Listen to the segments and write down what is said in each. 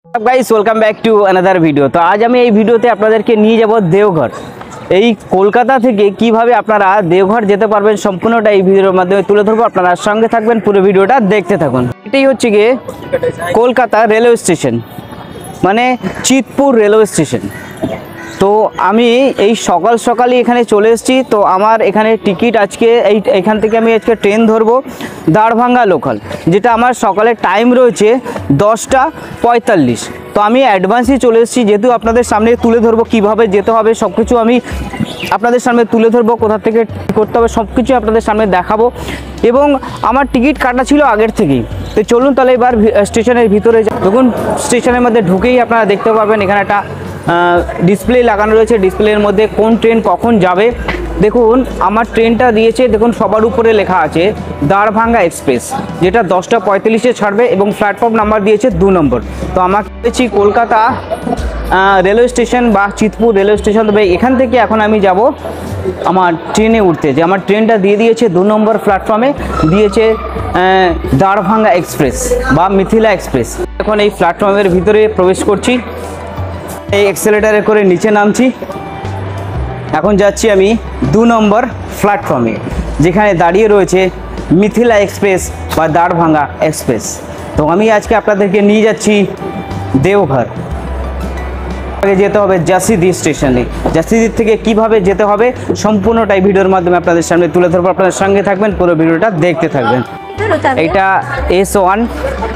Guys welcome back to another video. তো আজ আমি এই ভিডিওতে আপনাদেরকে নিয়ে যাব দেওঘর। এই কলকাতা থেকে কিভাবে আপনারা দেওঘর যেতে পারবেন সম্পূর্ণটা এই ভিডিওর মাধ্যমে তুলে ধরবো। আপনারা সঙ্গে থাকবেন, পুরো ভিডিওটা দেখতে থাকুন। এটাই হচ্ছে গিয়ে কলকাতা রেলওয়ে স্টেশন, মানে চিতপুর রেলওয়ে স্টেশন। তো আমি এই সকাল সকালই এখানে চলে এসেছি। তো আমার এখানে টিকিট আজকে এখান থেকে আমি আজকে ট্রেন ধরবো দাঁড়ভাঙ্গা লোকাল, যেটা আমার সকালে টাইম রয়েছে 10:45। তো আমি অ্যাডভান্সই চলে এসেছি, যেহেতু আপনাদের সামনে তুলে ধরবো কীভাবে যেতে হবে, সব কিছু আমি আপনাদের সামনে তুলে ধরবো, কোথা থেকে করতে হবে সব কিছু আপনাদের সামনে দেখাবো। এবং আমার টিকিট কাটা ছিল আগের থেকেই। তো চলুন তাহলে এবার স্টেশনের ভিতরে যখন স্টেশনের মধ্যে ঢুকেই আপনারা দেখতে পাবেন এখানে একটা ডিসপ্লে লাগানো রয়েছে। ডিসপ্লের মধ্যে কোন ট্রেন কখন যাবে দেখুন। আমার ট্রেনটা দিয়েছে দেখুন, সবার উপরে লেখা আছে দাঁড়ভাঙ্গা এক্সপ্রেস, যেটা 10:45-এ ছাড়বে এবং প্ল্যাটফর্ম নাম্বার দিয়েছে 2 নম্বর। তো আমাকে পেয়েছি কলকাতা রেলওয়ে স্টেশন বা চিতপুর রেলওয়ে স্টেশন। তবে এখান থেকে এখন আমি যাব আমার ট্রেনে উঠতে, যে আমার ট্রেনটা দিয়ে দিয়েছে 2 নম্বর প্ল্যাটফর্মে দিয়েছে দাঁড়ভাঙ্গা এক্সপ্রেস বা মিথিলা এক্সপ্রেস। এখন এই প্ল্যাটফর্মের ভিতরে প্রবেশ করছি, এই এক্সেলেটারে করে নিচে নামছি। এখন যাচ্ছি আমি 2 নম্বর প্ল্যাটফর্মে, যেখানে দাঁড়িয়ে রয়েছে মিথিলা এক্সপ্রেস বা দাঁড়ভাঙ্গা এক্সপ্রেস। তো আমি আজকে আপনাদেরকে নিয়ে যাচ্ছি দেওঘর। আগে যেতে হবে জাসিদি স্টেশনে। জাসিদি থেকে কিভাবে যেতে হবে সম্পূর্ণটাই ভিডিওর মাধ্যমে আপনাদের সামনে তুলে ধরবো। আপনাদের সঙ্গে থাকবেন, পুরো ভিডিওটা দেখতে থাকবেন। এটা S1,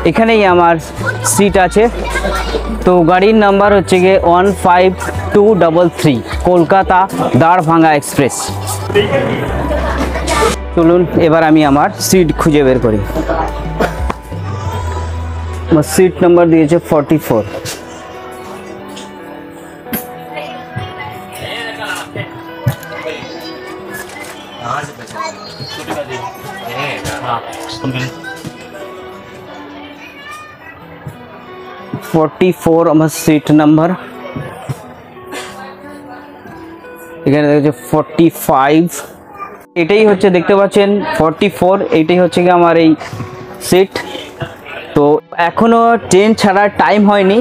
এখানেই আমার সিট আছে। তো গাড়ির নাম্বার হচ্ছে গিয়ে 15233 কলকাতা দাঁড়ভাঙ্গা এক্সপ্রেস। চলুন এবার আমি আমার সিট খুঁজে বের করি। আমার সিট নাম্বার দিয়েছে 44। আমার সিট নাম্বার। এখানে দেখছে 45, এটাই হচ্ছে দেখতে পাচ্ছেন 44, এইটাই হচ্ছে কি আমার এই সিট। তো এখনো ট্রেন ছাড়ার টাইম হয়নি,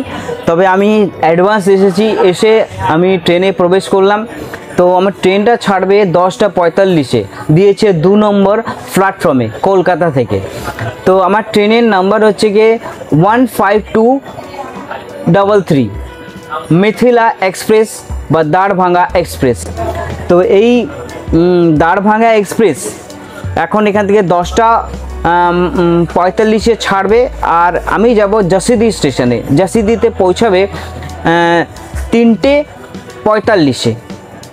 তবে আমি অ্যাডভান্স এসেছি, এসে আমি ট্রেনে প্রবেশ করলাম। তো আমার ট্রেনটা ছাড়বে 10:45-এ, দিয়েছে 2 নম্বর প্ল্যাটফর্মে কলকাতা থেকে। তো আমার ট্রেনের নাম্বার হচ্ছে গিয়ে 15233 মিথিলা এক্সপ্রেস বা দাঁড়ভাঙ্গা এক্সপ্রেস। তো এই দাঁড়ভাঙ্গা এক্সপ্রেস এখন এখান থেকে 10:45-এ ছাড়বে, আর আমি যাব জাসিদি স্টেশনে। জাসিদিতে পৌঁছাবে 3:45-এ।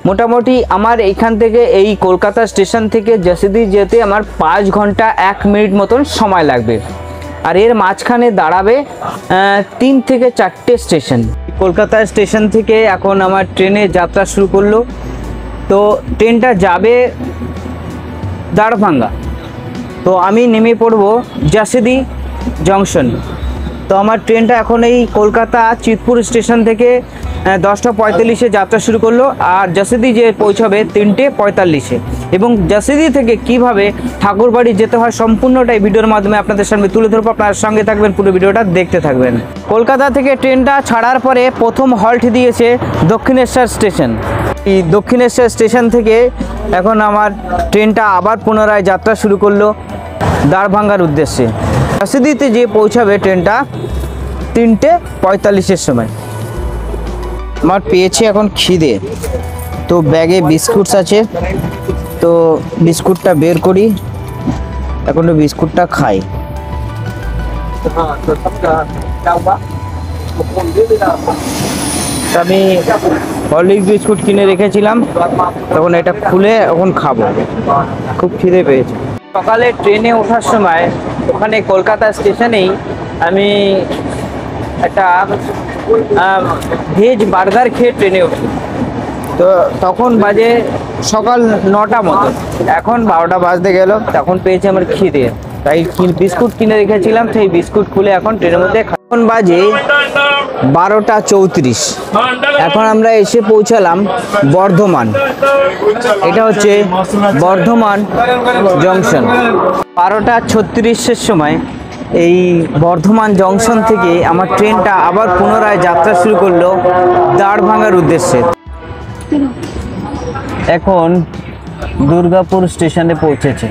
মোটামুটি আমার এইখান থেকে এই কলকাতা স্টেশন থেকে জাসিদি যেতে আমার 5 ঘন্টা 1 মিনিট মতন সময় লাগবে। আর এর মাঝখানে দাঁড়াবে 3 থেকে 4টে স্টেশন। কলকাতা স্টেশন থেকে এখন আমার ট্রেনে যাত্রা শুরু করলো। তো ট্রেনটা যাবে দাঁড়ভাঙ্গা। তো আমি নেমে পড়ব জাসিদি জংশন। তো আমার ট্রেনটা এখন এই কলকাতা চিতপুর স্টেশন থেকে 10:45-এ যাত্রা শুরু করলো, আর জাসিদি যে পৌঁছাবে 3:45-এ। এবং জাসিদি থেকে কিভাবে ঠাকুরবাড়ি যেতে হয় সম্পূর্ণটাই ভিডিওর মাধ্যমে আপনাদের সামনে তুলে ধরবো। আপনার সঙ্গে থাকবেন, পুরো ভিডিওটা দেখতে থাকবেন। কলকাতা থেকে ট্রেনটা ছাড়ার পরে প্রথম হল্ট দিয়েছে দক্ষিণেশ্বর স্টেশন। এই দক্ষিণেশ্বর স্টেশন থেকে এখন আমার ট্রেনটা আবার পুনরায় যাত্রা শুরু করলো দাঁড়ভাঙ্গার উদ্দেশ্যে। জাসিদিতে যে পৌঁছাবে ট্রেনটা 3:45-এর সময়। আমার পেয়েছে এখন খিদে, তো ব্যাগে বিস্কুটস আছে, তো বিস্কুটটা বের করি, এখন বিস্কুটটা খাই। আমি হরলিক্স বিস্কুট কিনে রেখেছিলাম, তখন এটা খুলে এখন খাবো, খুব খিদে পেয়েছে। সকালে ট্রেনে ওঠার সময় ওখানে কলকাতা স্টেশনেই আমি একটা ভেজ বার্গার খেয়ে ট্রেনে উঠি। তো তখন বাজে সকাল 9টা মতো, এখন 12টা বাজতে গেল। তখন পেয়েছে আমার খিদে, তাই বিস্কুট কিনে রেখেছিলাম, সেই বিস্কুট খুলে এখন ট্রেনের মধ্যে। এখন বাজে 12:34। এখন আমরা এসে পৌঁছালাম বর্ধমান। এটা হচ্ছে বর্ধমান জংশন। 12:36-এর সময় এই বর্ধমান জংশন থেকে আমার ট্রেনটা আবার পুনরায় যাত্রা শুরু করলো দাঁড়ভাঙার উদ্দেশ্যে। এখন দুর্গাপুর স্টেশনে পৌঁছেছে।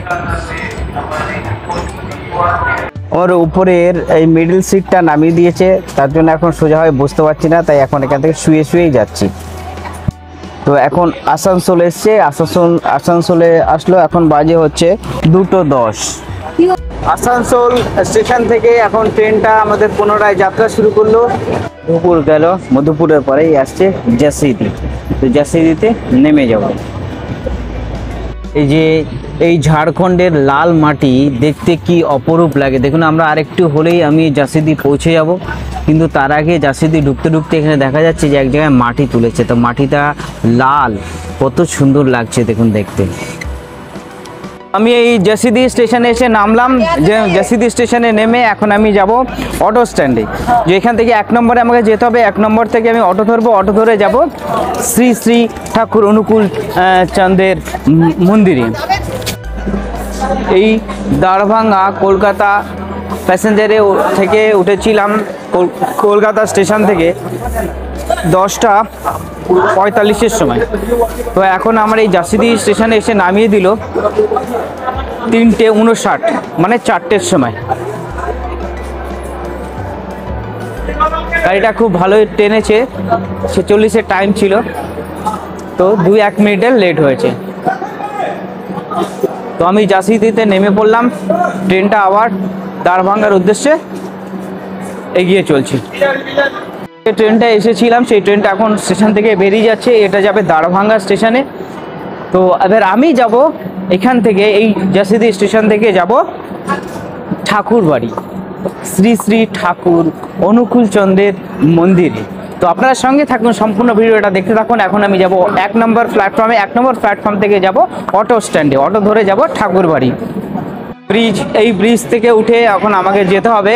ওর উপরের এই মিডল সিটটা নামিয়ে দিয়েছে, তার জন্য এখন সোজাভাবে বুঝতে পারছি না, তাই এখন এখান থেকে শুয়ে শুয়েই যাচ্ছি। তো এখন আসানসোল এসছে, আসানসোলে আসলো, এখন বাজে হচ্ছে 2:10। আসানসোল স্টেশন থেকে এখন ট্রেনটা আমাদের পুনরায় যাত্রা শুরু করলো। মধুপুর গেল, মধুপুরের পরেই আসছে জাসিদি। তো জাসিদিতে নেমে যাব। এই যে এই ঝাড়খণ্ডের লাল মাটি দেখতে কি অপরূপ লাগে দেখুন। আমরা আরেকটু হলেই আমি জাসিদি পৌঁছে যাব, কিন্তু তার আগে জাসিদি ঢুকতে ঢুকতে এখানে দেখা যাচ্ছে যে এক জায়গায় মাটি তুলেছে। তো মাটিটা লাল, কত সুন্দর লাগছে দেখুন দেখতে। আমি এই জাসিদি স্টেশনে এসে নামলাম। যে জাসিদি স্টেশনে নেমে এখন আমি যাব অটো স্ট্যান্ডে। যে এখান থেকে 1 নম্বরে আমাকে যেতে হবে। 1 নম্বর থেকে আমি অটো ধরবো, অটো ধরে যাব শ্রী শ্রী ঠাকুর অনুকূল চন্দের মন্দিরে। এই দাঁড়ভাঙা কলকাতা প্যাসেঞ্জারে থেকে উঠেছিলাম কলকাতা স্টেশন থেকে 10:45-এর সময়। তো এখন আমার এই জাসিদি স্টেশনে এসে নামিয়ে দিল 3:59, মানে 4টের সময়। গাড়িটা খুব ভালোই টেনেছে, 46-এর টাইম ছিল, তো 2-1 মিনিটের লেট হয়েছে। তো আমি জাসিদিতে নেমে পড়লাম। ট্রেনটা আবার দাঁড়ভাঙার উদ্দেশ্যে এগিয়ে চলছি। যে ট্রেনটা এসেছিলাম সেই ট্রেনটা এখন স্টেশন থেকে বেরিয়ে যাচ্ছে, এটা যাবে দাঁড়ভাঙা স্টেশনে। তো এবার আমি যাব এখান থেকে, এই জাসিদি স্টেশন থেকে যাব ঠাকুরবাড়ি, শ্রী শ্রী ঠাকুর অনুকূল চন্দ্রের মন্দিরে। তো আপনারা সঙ্গে থাকুন, সম্পূর্ণ ভিডিওটা দেখতে থাকুন। এখন আমি যাব 1 নম্বর প্ল্যাটফর্মে। 1 নম্বর প্ল্যাটফর্ম থেকে যাব অটো স্ট্যান্ডে, অটো ধরে যাব ঠাকুরবাড়ি ব্রিজ। এই ব্রিজ থেকে উঠে এখন আমাকে যেতে হবে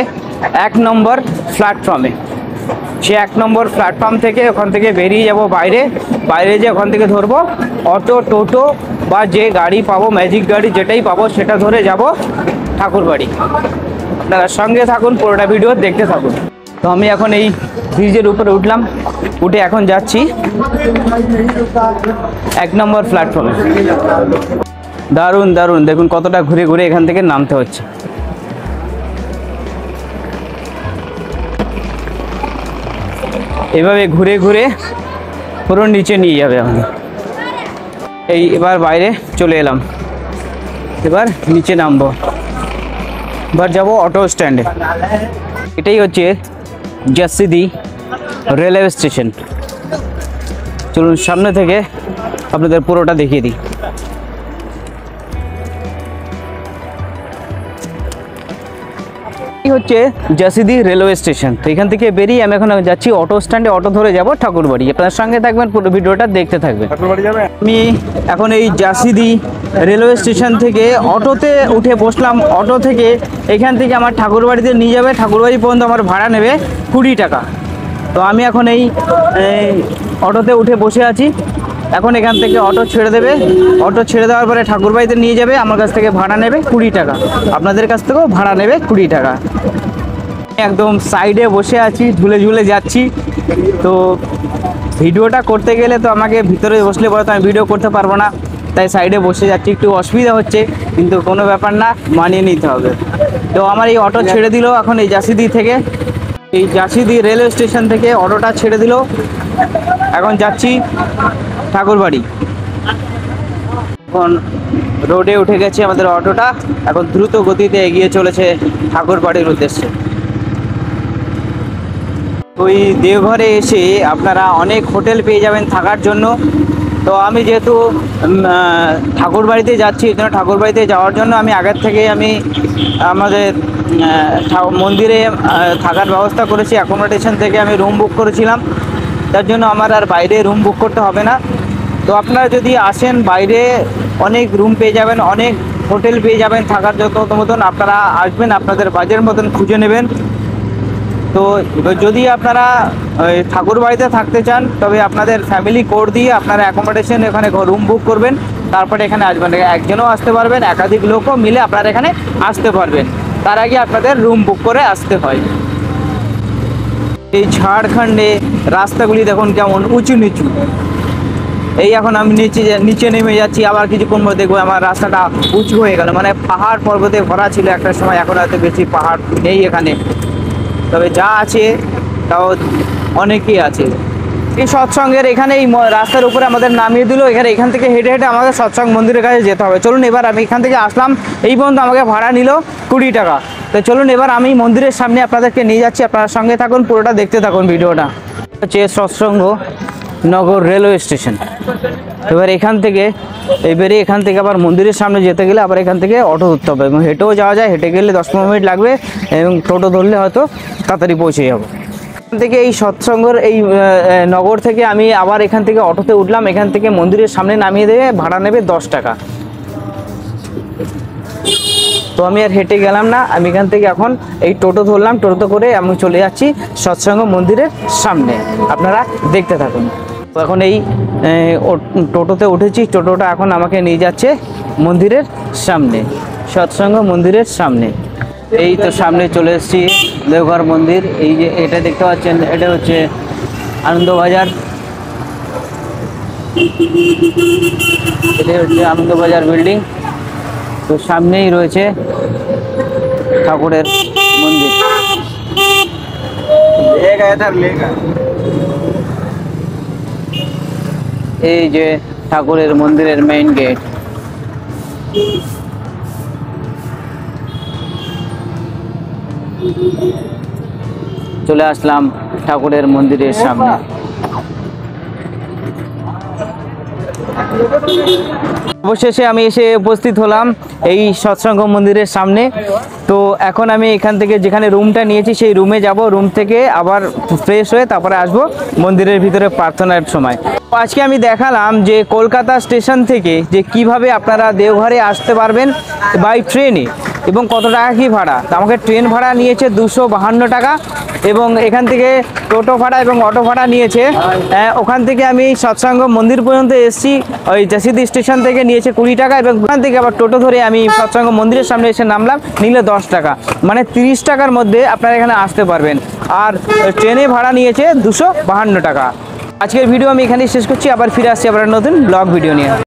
1 নম্বর প্ল্যাটফর্মে। সে 1 নম্বর প্ল্যাটফর্ম থেকে ওখান থেকে বেরিয়ে যাব বাইরে যে ওখান থেকে ধরবো অটো, টোটো বা যে গাড়ি পাবো, ম্যাজিক গাড়ি যেটাই পাবো সেটা ধরে যাব ঠাকুরবাড়ি। আপনারা সঙ্গে থাকুন, পুরোটা ভিডিও দেখতে থাকুন। তো আমি এখন এই ব্রিজের উপরে উঠলাম, উঠে এখন যাচ্ছি 1 নম্বর প্ল্যাটফর্মে। দারুণ দারুণ, দেখুন কতটা ঘুরে ঘুরে এখান থেকে নামতে হচ্ছে। এভাবে ঘুরে ঘুরে পুরো নিচে নিয়ে যাবে আমাকে। এবার বাইরে চলে এলাম, এবার নিচে নামবো, এবার যাবো অটো স্ট্যান্ডে। এটাই হচ্ছে জাসিদি রেলওয়ে স্টেশন। চলুন সামনে থেকে আপনাদের পুরোটা দেখিয়ে দিই। এই হচ্ছে জাসিদি রেলওয়ে স্টেশন। তো এখান থেকে বেরিয়ে আমি এখন যাচ্ছি অটো স্ট্যান্ডে, অটো ধরে যাব ঠাকুরবাড়ি। আপনার সঙ্গে থাকবেন, পুরো ভিডিওটা দেখতে থাকবেন। আমি এখন এই জাসিদি রেলওয়ে স্টেশন থেকে অটোতে উঠে বসলাম। অটো থেকে এখান থেকে আমার ঠাকুরবাড়িতে নিয়ে যাবে, ঠাকুরবাড়ি পর্যন্ত আমার ভাড়া নেবে 20 টাকা। তো আমি এখন এই অটোতে উঠে বসে আছি। এখন এখান থেকে অটো ছেড়ে দেবে, অটো ছেড়ে দেওয়ার পরে ঠাকুরবাড়িতে নিয়ে যাবে। আমার কাছ থেকে ভাড়া নেবে 20 টাকা, আপনাদের কাছ থেকেও ভাড়া নেবে 20 টাকা। একদম সাইডে বসে আছি, ঝুলে ঝুলে যাচ্ছি। তো ভিডিওটা করতে গেলে তো আমাকে ভিতরে বসলে পরে তো আমি ভিডিও করতে পারবো না, তাই সাইডে বসে যাচ্ছি। একটু অসুবিধা হচ্ছে, কিন্তু কোনো ব্যাপার না, মানিয়ে নিতে হবে। তো আমার এই অটো ছেড়ে দিল এখন এই জাসিদি থেকে, এই জাসিদি রেলওয়ে স্টেশন থেকে অটোটা ছেড়ে দিল। এখন যাচ্ছি ঠাকুরবাড়ি। এখন রোডে উঠে গেছে আমাদের অটোটা, এখন দ্রুত গতিতে এগিয়ে চলেছে ঠাকুরবাড়ির উদ্দেশ্যে। ওই দেওঘরে এসে আপনারা অনেক হোটেল পেয়ে যাবেন থাকার জন্য। তো আমি যেহেতু ঠাকুরবাড়িতে যাচ্ছি, ঠাকুরবাড়িতে যাওয়ার জন্য আমি আগের থেকে আমাদের মন্দিরে থাকার ব্যবস্থা করেছি। অ্যাকোমোডেশন থেকে আমি রুম বুক করেছিলাম, তার জন্য আমার আর বাইরে রুম বুক করতে হবে না। তো আপনারা যদি আসেন বাইরে অনেক রুম পেয়ে যাবেন, অনেক হোটেল পেয়ে যাবেন থাকার যত মতন। আপনারা আসবেন, আপনাদের বাজেট মতন খুঁজে নেবেন। তো যদি আপনারা ঠাকুরবাড়িতে থাকতে চান তবে আপনাদের ফ্যামিলি কোড দিয়ে আপনারা অ্যাকোমোডেশন এখানে রুম বুক করবেন, তারপরে এখানে আসবেন। একজনও আসতে পারবেন, একাধিক লোকও মিলে আপনারা এখানে আসতে পারবেন। তার আগে আপনাদের রুম বুক করে আসতে হয়। এই ঝাড়খণ্ডে রাস্তাগুলি দেখুন কেমন উঁচু নিচু। এই এখন আমি নিচে নেমে যাচ্ছি, আবার কিছুক্ষণ মধ্যে দেখবো আমার রাস্তাটা উঁচু হয়ে গেল, মানে পাহাড় পর্বতে ভরা ছিল একটা সময়, এখন হয়তো বেশি পাহাড় নেই এখানে, তবে যা আছে তাও অনেকই আছে। এই সৎসঙ্গের এখানে এই রাস্তার উপরে আমাদের নামিয়ে দিল, এখান থেকে হেঁটে হেঁটে আমাদের সৎসঙ্গ মন্দিরের কাছে যেতে হবে। চলুন এবার আমি এখান থেকে আসলাম, এই পর্যন্ত আমাকে ভাড়া নিল 20 টাকা। তো চলুন এবার আমি মন্দিরের সামনে আপনাদেরকে নিয়ে যাচ্ছি, আপনার সঙ্গে থাকুন, পুরোটা দেখতে থাকুন ভিডিওটা। হচ্ছে সৎসঙ্গ নগর রেলওয়ে স্টেশন। এবার এখান থেকে এখান থেকে আবার মন্দিরের সামনে যেতে গেলে আবার এখান থেকে অটো ধরতে হবে, এবং হেঁটেও যাওয়া যায়, হেঁটে গেলে 10-15 মিনিট লাগবে, এবং টোটো ধরলে হয়তো তাড়াতাড়ি পৌঁছে যাবো। এখান থেকে এই সৎসঙ্গের এই নগর থেকে আমি আবার এখান থেকে অটোতে উঠলাম, এখান থেকে মন্দিরের সামনে নামিয়ে দেবে, ভাড়া নেবে 10 টাকা। তো আমি আর হেঁটে গেলাম না, আমি এখান থেকে এখন এই টোটো ধরলাম, টোটো করে আমি চলে যাচ্ছি সৎসঙ্গ মন্দিরের সামনে, আপনারা দেখতে থাকুন। তো এখন এই টোটোতে উঠেছি, টোটোটা এখন আমাকে নিয়ে যাচ্ছে মন্দিরের সামনে, সৎসঙ্গ মন্দিরের সামনে। এই তো সামনে চলে এসেছি দেওঘর মন্দির। এই যে এটা দেখতে পাচ্ছেন, এটা হচ্ছে আনন্দবাজার, এটা হচ্ছে আনন্দবাজার বিল্ডিং। তো সামনেই রয়েছে ঠাকুরের মন্দির। এই যে ঠাকুরের মন্দিরের মেইন গেট। চলে আসলাম ঠাকুরের মন্দিরের সামনে। অবশেষে আমি এসে উপস্থিত হলাম এই সৎসঙ্গ মন্দিরের সামনে। তো এখন আমি এখান থেকে যেখানে রুমটা নিয়েছি সেই রুমে যাব, রুম থেকে আবার ফ্রেশ হয়ে তারপরে আসব মন্দিরের ভিতরে প্রার্থনার সময়। আজকে আমি দেখালাম যে কলকাতা স্টেশন থেকে যে কিভাবে আপনারা দেওঘরে আসতে পারবেন বাই ট্রেনে, এবং কত টাকা কি ভাড়া। তো আমাকে ট্রেন ভাড়া নিয়েছে 252 টাকা, এবং এখান থেকে টোটো ভাড়া এবং অটো ভাড়া নিয়েছে। ওখান থেকে আমি সৎসঙ্গ মন্দির পর্যন্ত এসেছি, ওই জাসিদি স্টেশন থেকে নিয়েছে 20 টাকা, এবং ওখান থেকে আবার টোটো ধরে আমি সৎসঙ্গ মন্দিরের সামনে এসে নামলাম, নিলে 10 টাকা, মানে 30 টাকার মধ্যে আপনারা এখানে আসতে পারবেন। আর ট্রেনে ভাড়া নিয়েছে 252 টাকা। আজকের ভিডিও আমি এখানেই শেষ করছি, আবার ফিরে আসছি আবার নতুন ব্লগ ভিডিও নিয়ে।